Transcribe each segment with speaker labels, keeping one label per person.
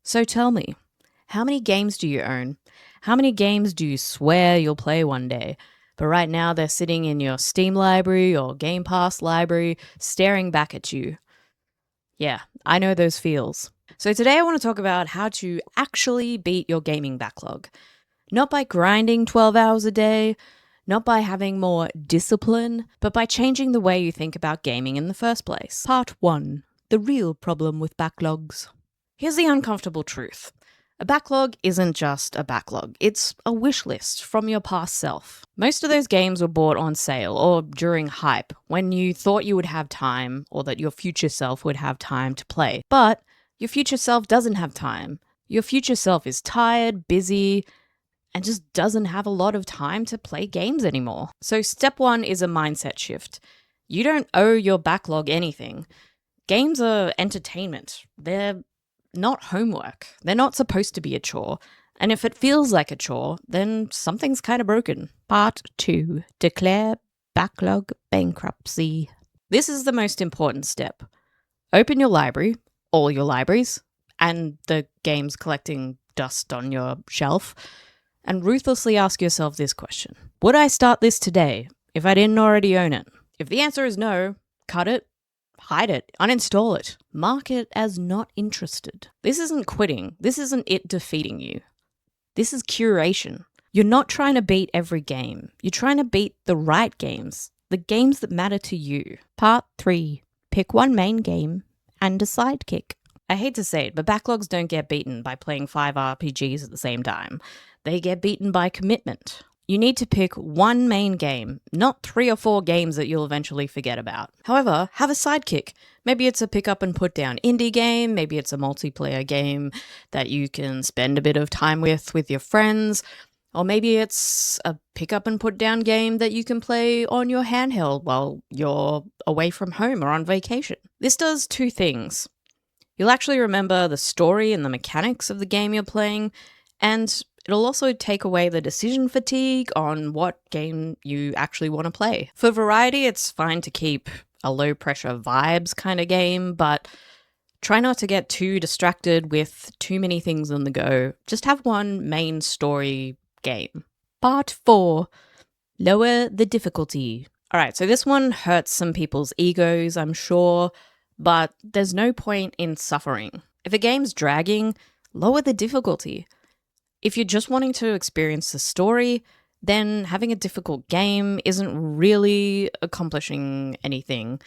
Speaker 1: So tell me, how many games do you own? How many games do you swear you'll play one day? But right now they're sitting in your Steam library or Game Pass library, staring back at you. Yeah, I know those feels. So today I want to talk about how to actually beat your gaming backlog. Not by grinding 12 hours a day, not by having more discipline, but by changing the way you think about gaming in the first place. Part 1. The real problem with backlogs. Here's the uncomfortable truth. A backlog isn't just a backlog, it's a wish list from your past self. Most of those games were bought on sale or during hype, when you thought you would have time or that your future self would have time to play. But your future self doesn't have time. Your future self is tired, busy, and just doesn't have a lot of time to play games anymore. So step 1 is a mindset shift. You don't owe your backlog anything. Games are entertainment. They're not homework. They're not supposed to be a chore. And if it feels like a chore, then something's kind of broken. Part 2. Declare backlog bankruptcy. This is the most important step. Open your library, all your libraries, and the games collecting dust on your shelf, and ruthlessly ask yourself this question. Would I start this today if I didn't already own it? If the answer is no, cut it, hide it, uninstall it, mark it as not interested. This isn't quitting. This isn't it defeating you. This is curation. You're not trying to beat every game. You're trying to beat the right games, the games that matter to you. Part 3. Pick one main game and a sidekick. I hate to say it, but backlogs don't get beaten by playing 5 RPGs at the same time. They get beaten by commitment. You need to pick one main game, not 3 or 4 games that you'll eventually forget about. However, have a sidekick. Maybe it's a pick up and put down indie game, maybe it's a multiplayer game that you can spend a bit of time with your friends, or maybe it's a pick up and put down game that you can play on your handheld while you're away from home or on vacation. This does 2 things. You'll actually remember the story and the mechanics of the game you're playing, and it'll also take away the decision fatigue on what game you actually want to play. For variety, it's fine to keep a low-pressure vibes kind of game, but try not to get too distracted with too many things on the go. Just have one main story game. Part 4. Lower the difficulty. Alright, so this one hurts some people's egos, I'm sure, but there's no point in suffering. If a game's dragging, lower the difficulty. If you're just wanting to experience the story, then having a difficult game isn't really accomplishing anything.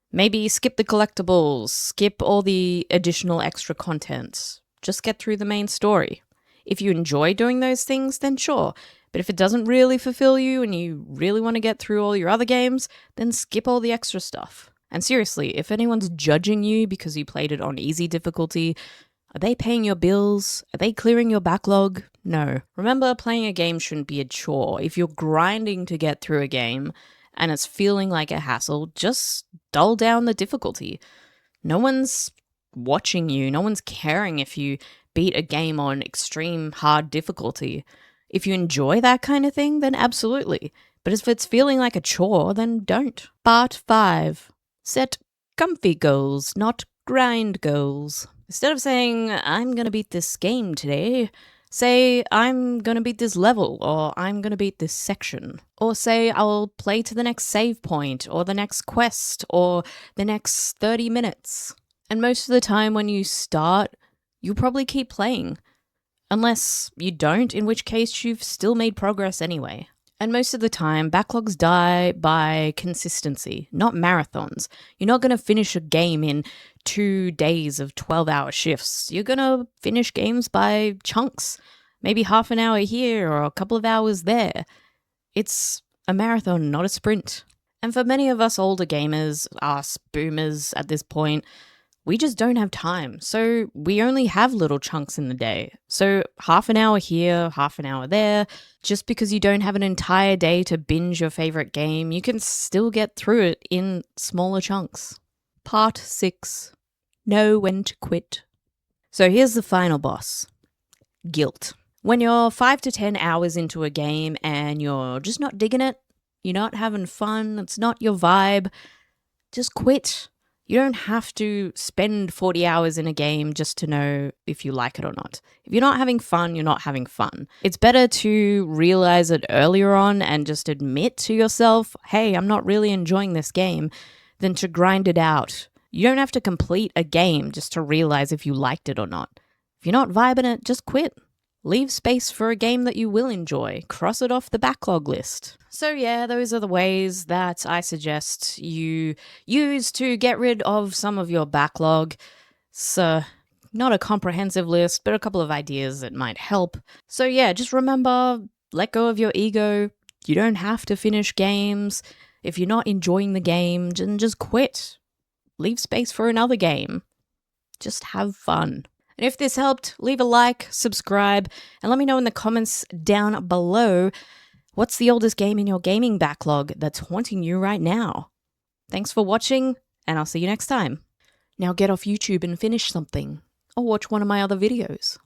Speaker 1: Maybe skip the collectibles, skip all the additional extra content. Just get through the main story. If you enjoy doing those things, then sure. But if it doesn't really fulfill you and you really want to get through all your other games, then skip all the extra stuff. And seriously, if anyone's judging you because you played it on easy difficulty, are they paying your bills? Are they clearing your backlog? No. Remember, playing a game shouldn't be a chore. If you're grinding to get through a game and it's feeling like a hassle, just dull down the difficulty. No one's watching you. No one's caring if you beat a game on extreme hard difficulty. If you enjoy that kind of thing, then absolutely. But if it's feeling like a chore, then don't. Part 5. Set comfy goals, not grind goals. Instead of saying, I'm going to beat this game today, say, I'm going to beat this level, or I'm going to beat this section. Or say, I'll play to the next save point, or the next quest, or the next 30 minutes. And most of the time when you start, you'll probably keep playing. Unless you don't, in which case you've still made progress anyway. And most of the time, backlogs die by consistency, not marathons. You're not going to finish a game in 2 days of 12-hour shifts. You're going to finish games by chunks, maybe half an hour here or a couple of hours there. It's a marathon, not a sprint. And for many of us older gamers, us boomers at this point, we just don't have time. So we only have little chunks in the day. So half an hour here, half an hour there. Just because you don't have an entire day to binge your favorite game, you can still get through it in smaller chunks. Part 6. Know when to quit. So here's the final boss. Guilt. When you're 5 to 10 hours into a game and you're just not digging it, you're not having fun, it's not your vibe, just quit. You don't have to spend 40 hours in a game just to know if you like it or not. If you're not having fun, you're not having fun. It's better to realize it earlier on and just admit to yourself, hey, I'm not really enjoying this game, than to grind it out. You don't have to complete a game just to realize if you liked it or not. If you're not vibing it, just quit. Leave space for a game that you will enjoy. Cross it off the backlog list. So yeah, those are the ways that I suggest you use to get rid of some of your backlog. So not a comprehensive list, but a couple of ideas that might help. So yeah, just remember, let go of your ego. You don't have to finish games. If you're not enjoying the game, then just quit. Leave space for another game. Just have fun. And if this helped, leave a like, subscribe, and let me know in the comments down below, what's the oldest game in your gaming backlog that's haunting you right now? Thanks for watching, and I'll see you next time. Now get off YouTube and finish something, or watch one of my other videos.